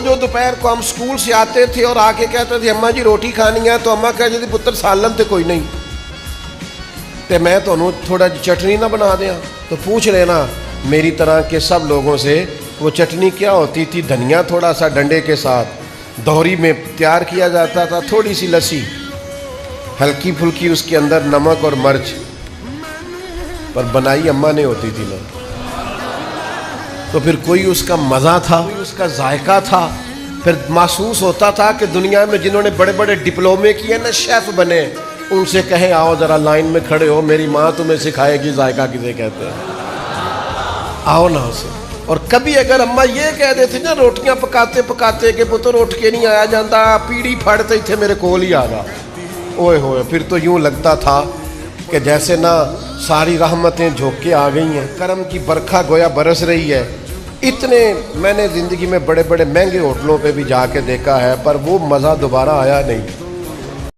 जो दोपहर को हम स्कूल से आते थे और आके कहते थे अम्मा जी रोटी खानी है, तो अम्मा कहती थी पुत्र सालन तो कोई नहीं, तो मैं तो थोड़ा चटनी ना बना दिया। तो पूछ लेना मेरी तरह के सब लोगों से, वो चटनी क्या होती थी? धनिया थोड़ा सा डंडे के साथ दोहरी में तैयार किया जाता था, थोड़ी सी लस्सी, हल्की फुल्की उसके अंदर नमक और मिर्च, पर बनाई अम्मा ने होती थी ना। तो फिर कोई उसका मज़ा था, कोई उसका जायका था। फिर महसूस होता था कि दुनिया में जिन्होंने बड़े बड़े डिप्लोमे किए ना, शेफ़ बने, उनसे कहें आओ ज़रा लाइन में खड़े हो, मेरी माँ तुम्हें सिखाएगी जायका किसे कहते हैं, आओ ना उसे। और कभी अगर अम्मा ये कह देती ना रोटियां पकाते पकाते कि पुत्र उठ के नहीं आया जाता, पीड़ी फाड़ते थे मेरे कोल ही आ रहा, ओए होए, फिर तो यूं लगता था कि जैसे ना सारी रहमतें झोंक के आ गई हैं, करम की बरखा गोया बरस रही है। इतने मैंने ज़िंदगी में बड़े बड़े महंगे होटलों पे भी जाके देखा है, पर वो मज़ा दोबारा आया नहीं।